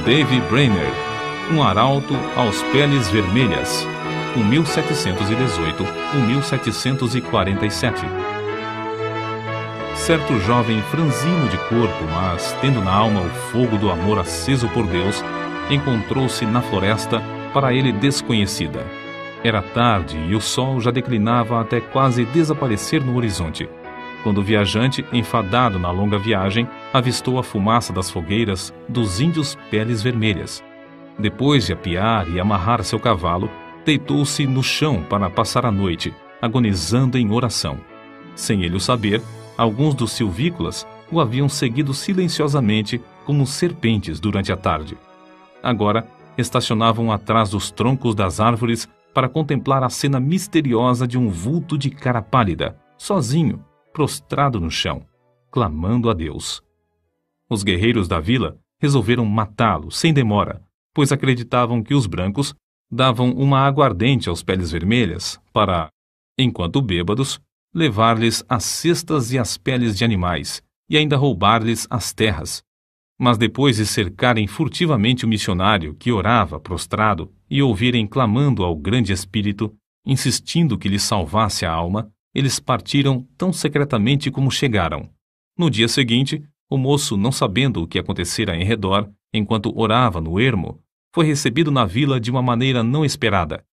Davy Brainerd, um arauto aos peles vermelhas, 1718-1747. Certo jovem franzino de corpo, mas tendo na alma o fogo do amor aceso por Deus, encontrou-se na floresta, para ele desconhecida. Era tarde e o sol já declinava até quase desaparecer no horizonte, quando o viajante, enfadado na longa viagem, avistou a fumaça das fogueiras dos índios peles vermelhas. Depois de apiar e amarrar seu cavalo, deitou-se no chão para passar a noite, agonizando em oração. Sem ele o saber, alguns dos silvícolas o haviam seguido silenciosamente como serpentes durante a tarde. Agora, estacionavam atrás dos troncos das árvores para contemplar a cena misteriosa de um vulto de cara pálida, sozinho, prostrado no chão, clamando a Deus. Os guerreiros da vila resolveram matá-lo sem demora, pois acreditavam que os brancos davam uma aguardente aos peles vermelhas para, enquanto bêbados, levar-lhes as cestas e as peles de animais e ainda roubar-lhes as terras. Mas depois de cercarem furtivamente o missionário que orava prostrado e ouvirem clamando ao grande espírito, insistindo que lhe salvasse a alma, eles partiram tão secretamente como chegaram. No dia seguinte, o moço, não sabendo o que acontecera em redor, enquanto orava no ermo, foi recebido na vila de uma maneira não esperada.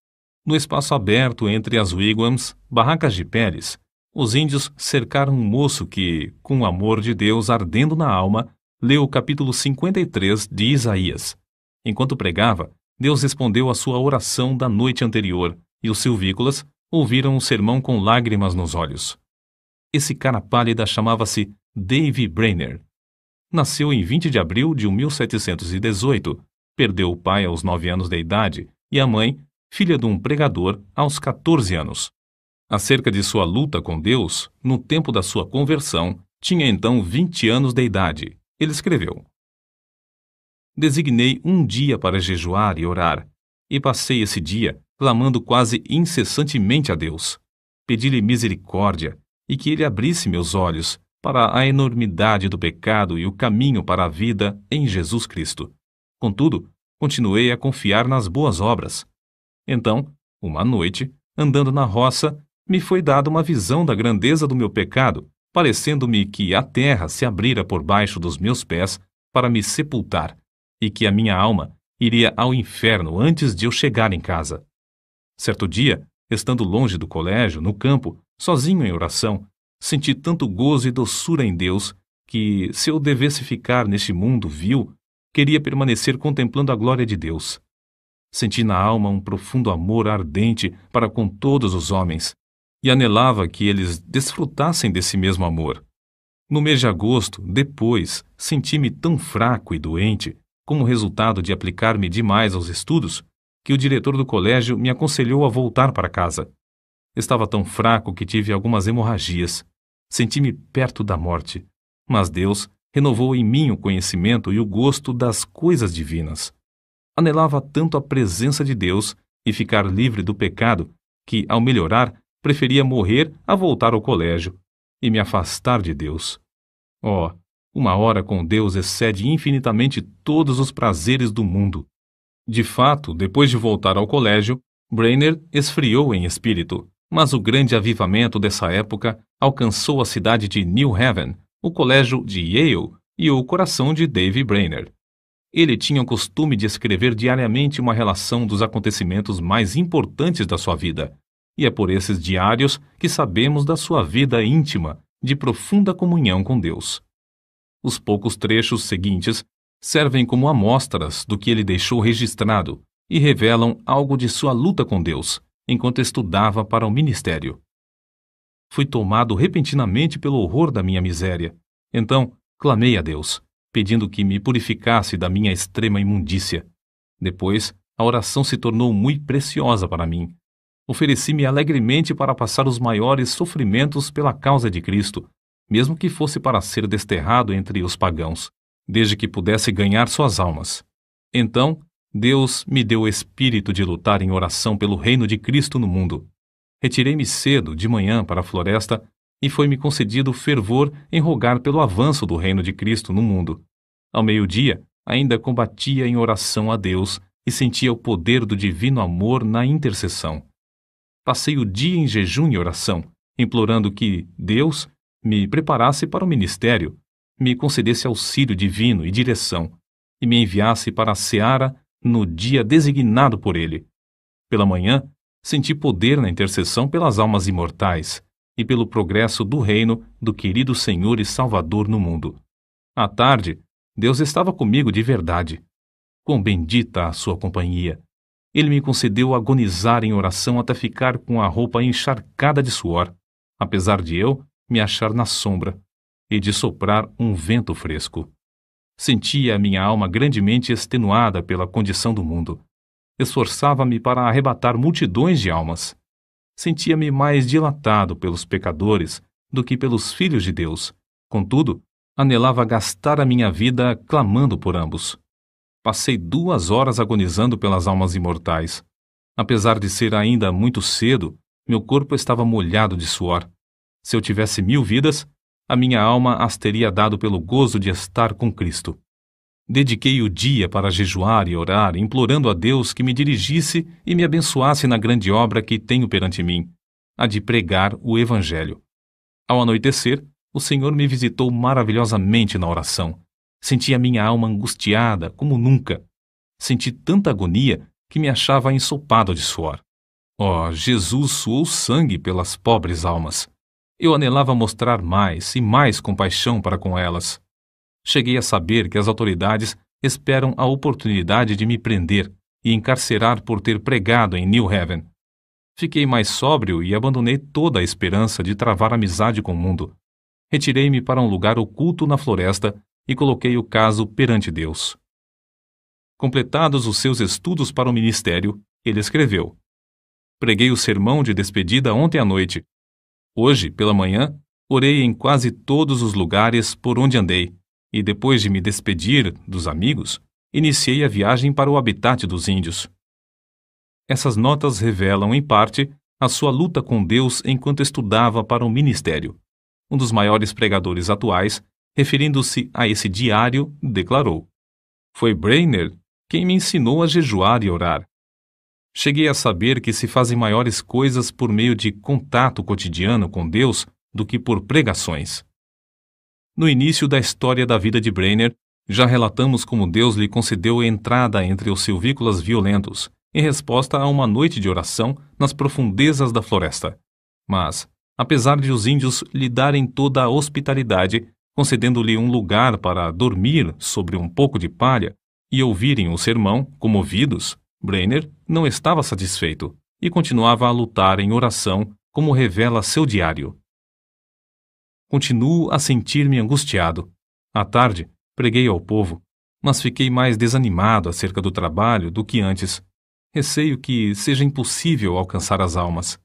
No espaço aberto entre as wigwams, barracas de peles, os índios cercaram um moço que, com o amor de Deus ardendo na alma, leu o capítulo 53 de Isaías. Enquanto pregava, Deus respondeu à sua oração da noite anterior, e os silvícolas ouviram o sermão com lágrimas nos olhos. Esse cara pálida chamava-se Davy Brainerd. Nasceu em 20 de abril de 1718, perdeu o pai aos 9 anos de idade e a mãe, filha de um pregador, aos 14 anos. Acerca de sua luta com Deus, no tempo da sua conversão, tinha então 20 anos de idade. Ele escreveu: Designei um dia para jejuar e orar, e passei esse dia clamando quase incessantemente a Deus. Pedi-lhe misericórdia e que ele abrisse meus olhos para a enormidade do pecado e o caminho para a vida em Jesus Cristo. Contudo, continuei a confiar nas boas obras. Então, uma noite, andando na roça, me foi dada uma visão da grandeza do meu pecado, parecendo-me que a terra se abrira por baixo dos meus pés para me sepultar, e que a minha alma iria ao inferno antes de eu chegar em casa. Certo dia, estando longe do colégio, no campo, sozinho em oração, senti tanto gozo e doçura em Deus que, se eu devesse ficar neste mundo vil, queria permanecer contemplando a glória de Deus. Senti na alma um profundo amor ardente para com todos os homens, e anelava que eles desfrutassem desse mesmo amor. No mês de agosto, depois, senti-me tão fraco e doente, como resultado de aplicar-me demais aos estudos, que o diretor do colégio me aconselhou a voltar para casa. Estava tão fraco que tive algumas hemorragias. Senti-me perto da morte, mas Deus renovou em mim o conhecimento e o gosto das coisas divinas. Anelava tanto a presença de Deus e ficar livre do pecado que, ao melhorar, preferia morrer a voltar ao colégio e me afastar de Deus. Oh, uma hora com Deus excede infinitamente todos os prazeres do mundo. De fato, depois de voltar ao colégio, Brainerd esfriou em espírito, mas o grande avivamento dessa época alcançou a cidade de New Haven, o colégio de Yale e o coração de Davy Brainerd. Ele tinha o costume de escrever diariamente uma relação dos acontecimentos mais importantes da sua vida, e é por esses diários que sabemos da sua vida íntima, de profunda comunhão com Deus. Os poucos trechos seguintes servem como amostras do que ele deixou registrado e revelam algo de sua luta com Deus, enquanto estudava para o ministério. Fui tomado repentinamente pelo horror da minha miséria. Então, clamei a Deus, pedindo que me purificasse da minha extrema imundícia. Depois, a oração se tornou muito preciosa para mim. Ofereci-me alegremente para passar os maiores sofrimentos pela causa de Cristo, mesmo que fosse para ser desterrado entre os pagãos, desde que pudesse ganhar suas almas. Então, Deus me deu o espírito de lutar em oração pelo reino de Cristo no mundo. Retirei-me cedo, de manhã, para a floresta, e foi-me concedido fervor em rogar pelo avanço do reino de Cristo no mundo. Ao meio-dia, ainda combatia em oração a Deus e sentia o poder do divino amor na intercessão. Passei o dia em jejum e oração, implorando que Deus me preparasse para o ministério, me concedesse auxílio divino e direção, e me enviasse para a seara no dia designado por Ele. Pela manhã, senti poder na intercessão pelas almas imortais e pelo progresso do reino do querido Senhor e Salvador no mundo. À tarde, Deus estava comigo de verdade. Quão bendita a sua companhia! Ele me concedeu agonizar em oração até ficar com a roupa encharcada de suor, apesar de eu me achar na sombra e de soprar um vento fresco. Sentia a minha alma grandemente extenuada pela condição do mundo. Esforçava-me para arrebatar multidões de almas. Sentia-me mais dilatado pelos pecadores do que pelos filhos de Deus. Contudo, anelava gastar a minha vida clamando por ambos. Passei 2 horas agonizando pelas almas imortais. Apesar de ser ainda muito cedo, meu corpo estava molhado de suor. Se eu tivesse 1000 vidas, a minha alma as teria dado pelo gozo de estar com Cristo. Dediquei o dia para jejuar e orar, implorando a Deus que me dirigisse e me abençoasse na grande obra que tenho perante mim, a de pregar o Evangelho. Ao anoitecer, o Senhor me visitou maravilhosamente na oração. Senti a minha alma angustiada como nunca. Senti tanta agonia que me achava ensopado de suor. Oh, Jesus suou sangue pelas pobres almas. Eu anelava mostrar mais e mais compaixão para com elas. Cheguei a saber que as autoridades esperam a oportunidade de me prender e encarcerar por ter pregado em New Haven. Fiquei mais sóbrio e abandonei toda a esperança de travar amizade com o mundo. Retirei-me para um lugar oculto na floresta e coloquei o caso perante Deus. Completados os seus estudos para o ministério, ele escreveu: Preguei o sermão de despedida ontem à noite. Hoje, pela manhã, orei em quase todos os lugares por onde andei, e depois de me despedir dos amigos, iniciei a viagem para o habitat dos índios. Essas notas revelam, em parte, a sua luta com Deus enquanto estudava para o ministério. Um dos maiores pregadores atuais, referindo-se a esse diário, declarou: Foi Brainerd quem me ensinou a jejuar e orar. Cheguei a saber que se fazem maiores coisas por meio de contato cotidiano com Deus do que por pregações. No início da história da vida de Brainerd, já relatamos como Deus lhe concedeu entrada entre os silvícolas violentos, em resposta a uma noite de oração nas profundezas da floresta. Mas, apesar de os índios lhe darem toda a hospitalidade, concedendo-lhe um lugar para dormir sobre um pouco de palha e ouvirem o sermão, comovidos, Brainerd não estava satisfeito e continuava a lutar em oração, como revela seu diário. Continuo a sentir-me angustiado. À tarde, preguei ao povo, mas fiquei mais desanimado acerca do trabalho do que antes. Receio que seja impossível alcançar as almas.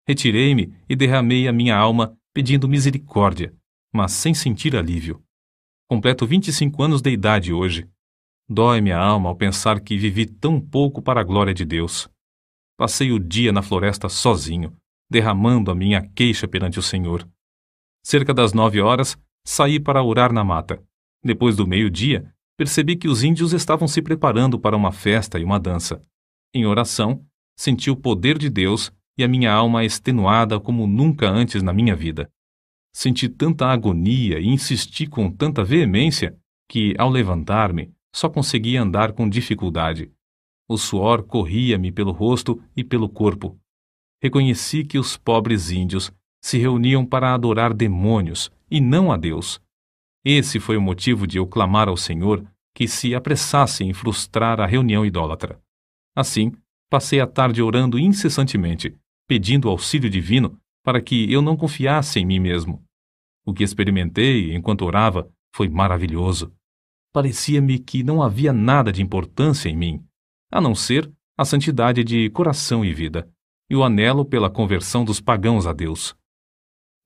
Retirei-me e derramei a minha alma pedindo misericórdia, mas sem sentir alívio. Completo 25 anos de idade hoje. Dói-me a alma ao pensar que vivi tão pouco para a glória de Deus. Passei o dia na floresta sozinho, derramando a minha queixa perante o Senhor. Cerca das 9 horas, saí para orar na mata. Depois do meio-dia, percebi que os índios estavam se preparando para uma festa e uma dança. Em oração, senti o poder de Deus e a minha alma extenuada como nunca antes na minha vida. Senti tanta agonia e insisti com tanta veemência que, ao levantar-me, só conseguia andar com dificuldade. O suor corria-me pelo rosto e pelo corpo. Reconheci que os pobres índios se reuniam para adorar demônios e não a Deus. Esse foi o motivo de eu clamar ao Senhor que se apressasse em frustrar a reunião idólatra. Assim, passei a tarde orando incessantemente, pedindo auxílio divino para que eu não confiasse em mim mesmo. O que experimentei enquanto orava foi maravilhoso. Parecia-me que não havia nada de importância em mim, a não ser a santidade de coração e vida, e o anelo pela conversão dos pagãos a Deus.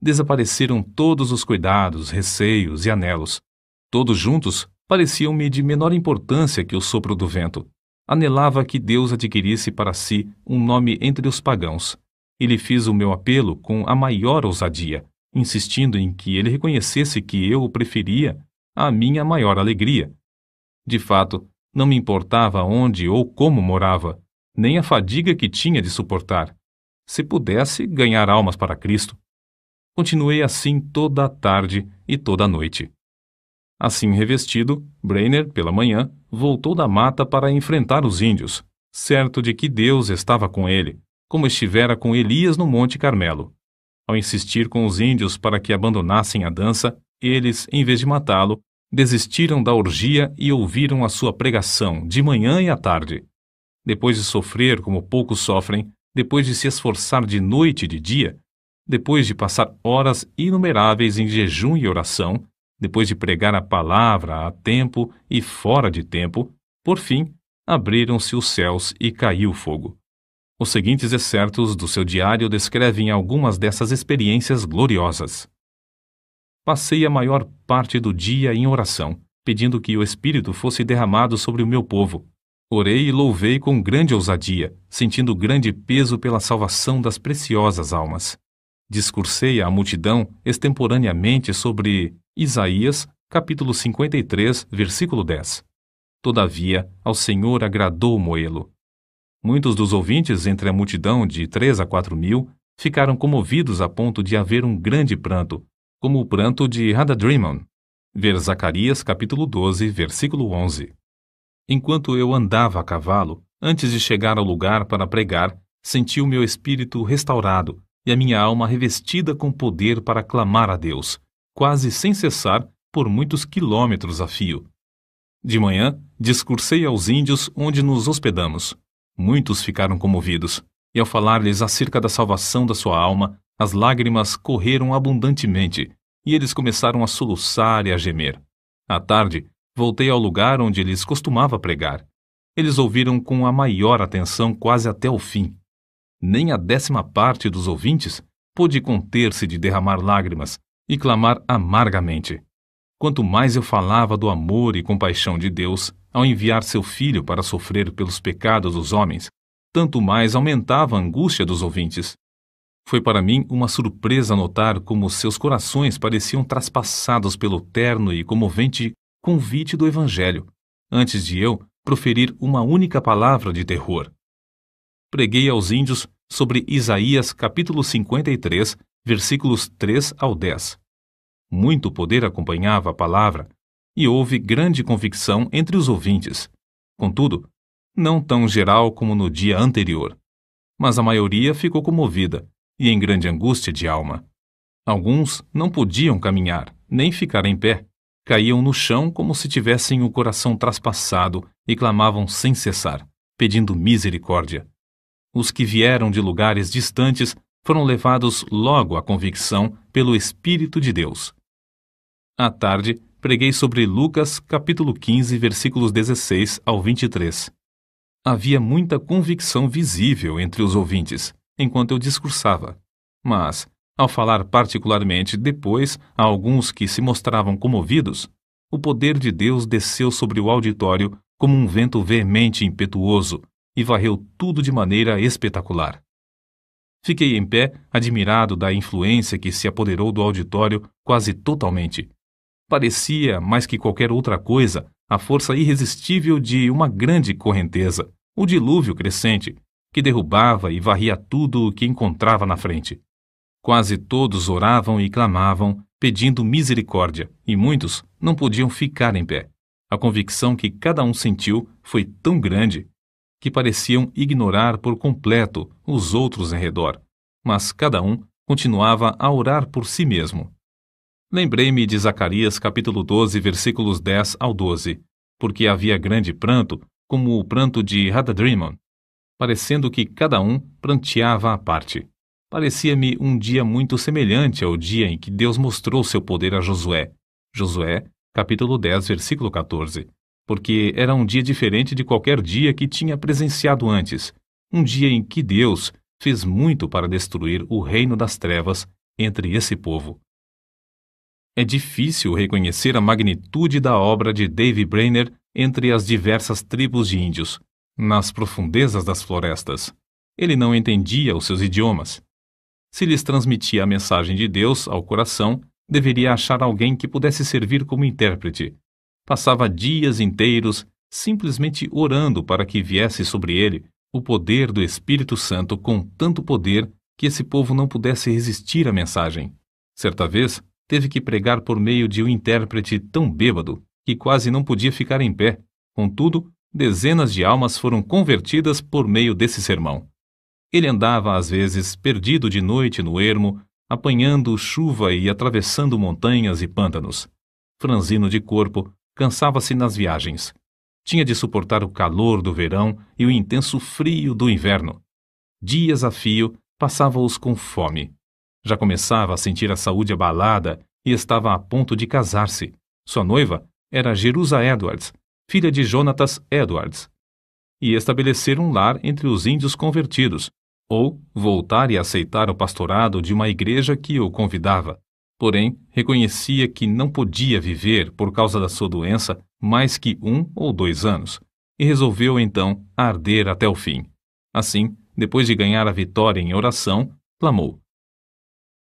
Desapareceram todos os cuidados, receios e anelos. Todos juntos pareciam-me de menor importância que o sopro do vento. Anelava que Deus adquirisse para si um nome entre os pagãos, e lhe fiz o meu apelo com a maior ousadia, insistindo em que ele reconhecesse que eu o preferia à minha maior alegria. De fato, não me importava onde ou como morava, nem a fadiga que tinha de suportar. Se pudesse ganhar almas para Cristo. Continuei assim toda a tarde e toda a noite. Assim revestido, Brainerd, pela manhã, voltou da mata para enfrentar os índios, certo de que Deus estava com ele, como estivera com Elias no Monte Carmelo. Ao insistir com os índios para que abandonassem a dança, eles, em vez de matá-lo, desistiram da orgia e ouviram a sua pregação de manhã e à tarde. Depois de sofrer como poucos sofrem, depois de se esforçar de noite e de dia, depois de passar horas inumeráveis em jejum e oração, depois de pregar a palavra a tempo e fora de tempo, por fim, abriram-se os céus e caiu fogo. Os seguintes excertos do seu diário descrevem algumas dessas experiências gloriosas. Passei a maior parte do dia em oração, pedindo que o Espírito fosse derramado sobre o meu povo. Orei e louvei com grande ousadia, sentindo grande peso pela salvação das preciosas almas. Discursei à multidão extemporaneamente sobre Isaías, capítulo 53, versículo 10. Todavia, ao Senhor agradou Moê-lo. Muitos dos ouvintes entre a multidão de 3 a 4 mil ficaram comovidos a ponto de haver um grande pranto, como o pranto de Hadadrimon. Ver Zacarias, capítulo 12, versículo 11. Enquanto eu andava a cavalo, antes de chegar ao lugar para pregar, senti o meu espírito restaurado e a minha alma revestida com poder para clamar a Deus, quase sem cessar, por muitos quilômetros a fio. De manhã, discursei aos índios onde nos hospedamos. Muitos ficaram comovidos, e ao falar-lhes acerca da salvação da sua alma, as lágrimas correram abundantemente, e eles começaram a soluçar e a gemer. À tarde, voltei ao lugar onde eles costumava pregar. Eles ouviram com a maior atenção quase até o fim. Nem a 10ª parte dos ouvintes pôde conter-se de derramar lágrimas e clamar amargamente. Quanto mais eu falava do amor e compaixão de Deus ao enviar seu Filho para sofrer pelos pecados dos homens, tanto mais aumentava a angústia dos ouvintes. Foi para mim uma surpresa notar como seus corações pareciam traspassados pelo terno e comovente convite do Evangelho, antes de eu proferir uma única palavra de terror. Preguei aos índios sobre Isaías capítulo 53, versículos 3 ao 10. Muito poder acompanhava a palavra, e houve grande convicção entre os ouvintes. Contudo, não tão geral como no dia anterior. Mas a maioria ficou comovida, e em grande angústia de alma. Alguns não podiam caminhar, nem ficar em pé. Caíam no chão como se tivessem o coração traspassado e clamavam sem cessar, pedindo misericórdia. Os que vieram de lugares distantes foram levados logo à convicção pelo Espírito de Deus. À tarde, preguei sobre Lucas, capítulo 15, versículos 16 ao 23. Havia muita convicção visível entre os ouvintes, enquanto eu discursava. Mas, ao falar particularmente depois a alguns que se mostravam comovidos, o poder de Deus desceu sobre o auditório como um vento veemente e impetuoso e varreu tudo de maneira espetacular. Fiquei em pé, admirado da influência que se apoderou do auditório quase totalmente. Parecia, mais que qualquer outra coisa, a força irresistível de uma grande correnteza, o dilúvio crescente, que derrubava e varria tudo o que encontrava na frente. Quase todos oravam e clamavam, pedindo misericórdia, e muitos não podiam ficar em pé. A convicção que cada um sentiu foi tão grande que pareciam ignorar por completo os outros em redor, mas cada um continuava a orar por si mesmo. Lembrei-me de Zacarias capítulo 12, versículos 10 ao 12, porque havia grande pranto, como o pranto de Hadadrimon, parecendo que cada um pranteava à parte. Parecia-me um dia muito semelhante ao dia em que Deus mostrou seu poder a Josué. Josué, capítulo 10, versículo 14. Porque era um dia diferente de qualquer dia que tinha presenciado antes. Um dia em que Deus fez muito para destruir o reino das trevas entre esse povo. É difícil reconhecer a magnitude da obra de Davy Brainerd entre as diversas tribos de índios, nas profundezas das florestas. Ele não entendia os seus idiomas. Se lhes transmitia a mensagem de Deus ao coração, deveria achar alguém que pudesse servir como intérprete. Passava dias inteiros simplesmente orando para que viesse sobre ele o poder do Espírito Santo com tanto poder que esse povo não pudesse resistir à mensagem. Certa vez, teve que pregar por meio de um intérprete tão bêbado que quase não podia ficar em pé. Contudo, dezenas de almas foram convertidas por meio desse sermão. Ele andava, às vezes, perdido de noite no ermo, apanhando chuva e atravessando montanhas e pântanos. Franzino de corpo, cansava-se nas viagens. Tinha de suportar o calor do verão e o intenso frio do inverno. Dias a fio, passava-os com fome. Já começava a sentir a saúde abalada e estava a ponto de casar-se. Sua noiva era Jerusa Edwards, filha de Jonatas Edwards, e estabelecer um lar entre os índios convertidos, ou voltar e aceitar o pastorado de uma igreja que o convidava. Porém, reconhecia que não podia viver, por causa da sua doença, mais que 1 ou 2 anos, e resolveu então arder até o fim. Assim, depois de ganhar a vitória em oração, clamou: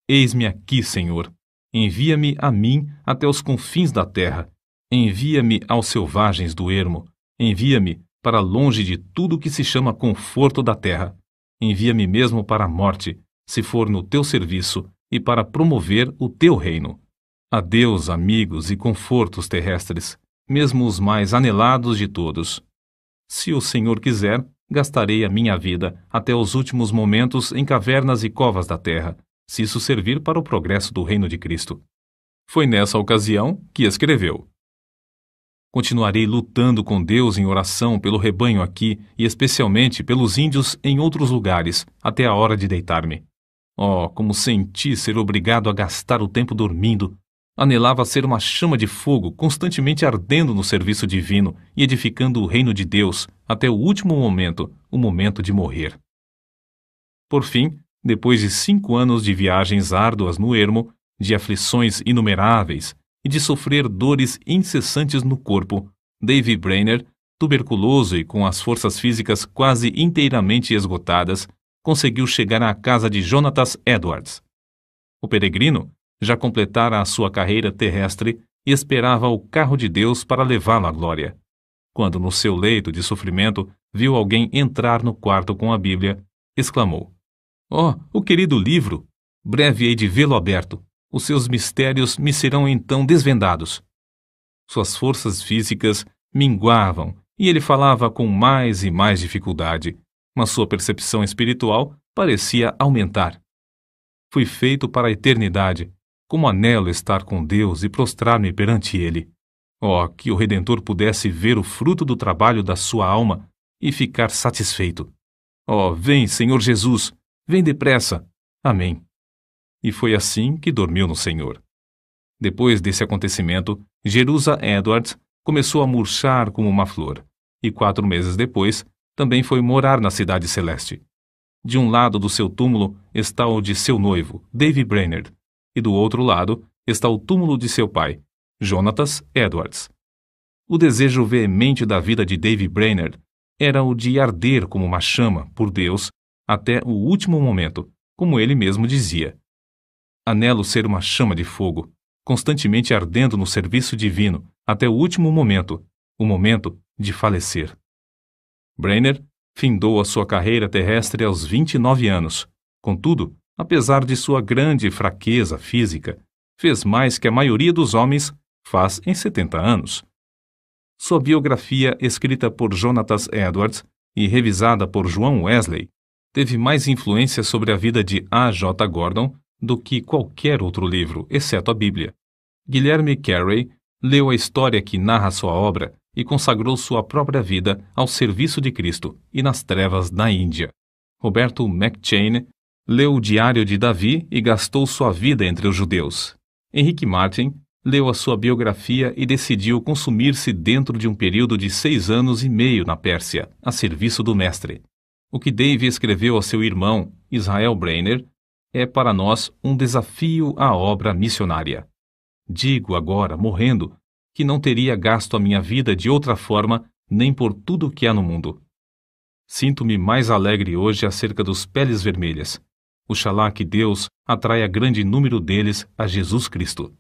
Eis-me aqui, Senhor. Envia-me a mim até os confins da terra. Envia-me aos selvagens do ermo. Envia-me para longe de tudo que se chama conforto da terra. Envia-me mesmo para a morte, se for no teu serviço, e para promover o teu reino. Adeus, amigos e confortos terrestres, mesmo os mais anelados de todos. Se o Senhor quiser, gastarei a minha vida até os últimos momentos em cavernas e covas da terra, se isso servir para o progresso do reino de Cristo. Foi nessa ocasião que escreveu: Continuarei lutando com Deus em oração pelo rebanho aqui e especialmente pelos índios em outros lugares, até a hora de deitar-me. Oh, como senti ser obrigado a gastar o tempo dormindo! Anelava ser uma chama de fogo constantemente ardendo no serviço divino e edificando o reino de Deus até o último momento, o momento de morrer. Por fim, depois de 5 anos de viagens árduas no ermo, de aflições inumeráveis e de sofrer dores incessantes no corpo, Davy Brainerd, tuberculoso e com as forças físicas quase inteiramente esgotadas, conseguiu chegar à casa de Jonatas Edwards. O peregrino já completara a sua carreira terrestre e esperava o carro de Deus para levá-lo à glória. Quando no seu leito de sofrimento viu alguém entrar no quarto com a Bíblia, exclamou: Oh, o querido livro! Breve hei de vê-lo aberto. Os seus mistérios me serão então desvendados. Suas forças físicas minguavam e ele falava com mais e mais dificuldade, mas sua percepção espiritual parecia aumentar. Fui feito para a eternidade. Como anelo estar com Deus e prostrar-me perante Ele. Oh, que o Redentor pudesse ver o fruto do trabalho da sua alma e ficar satisfeito. Oh, vem, Senhor Jesus, vem depressa. Amém. E foi assim que dormiu no Senhor. Depois desse acontecimento, Jerusa Edwards começou a murchar como uma flor, e 4 meses depois, também foi morar na Cidade Celeste. De um lado do seu túmulo está o de seu noivo, Davy Brainerd, e do outro lado está o túmulo de seu pai, Jonatas Edwards. O desejo veemente da vida de Davy Brainerd era o de arder como uma chama por Deus até o último momento, como ele mesmo dizia. Anelo ser uma chama de fogo, constantemente ardendo no serviço divino até o último momento, o momento de falecer. Brainerd findou a sua carreira terrestre aos 29 anos. Contudo, apesar de sua grande fraqueza física, fez mais que a maioria dos homens faz em 70 anos. Sua biografia, escrita por Jonatas Edwards e revisada por João Wesley, teve mais influência sobre a vida de A. J. Gordon do que qualquer outro livro, exceto a Bíblia. Guilherme Carey leu a história que narra sua obra e consagrou sua própria vida ao serviço de Cristo e nas trevas na Índia. Roberto McCheyne leu o Diário de Davi e gastou sua vida entre os judeus. Henrique Martin leu a sua biografia e decidiu consumir-se dentro de um período de 6 anos e meio na Pérsia, a serviço do mestre. O que Davy escreveu a seu irmão, Israel Brainerd, é para nós um desafio à obra missionária. Digo agora, morrendo, que não teria gasto a minha vida de outra forma nem por tudo o que há no mundo. Sinto-me mais alegre hoje acerca dos peles vermelhas. Oxalá que Deus atraia grande número deles a Jesus Cristo.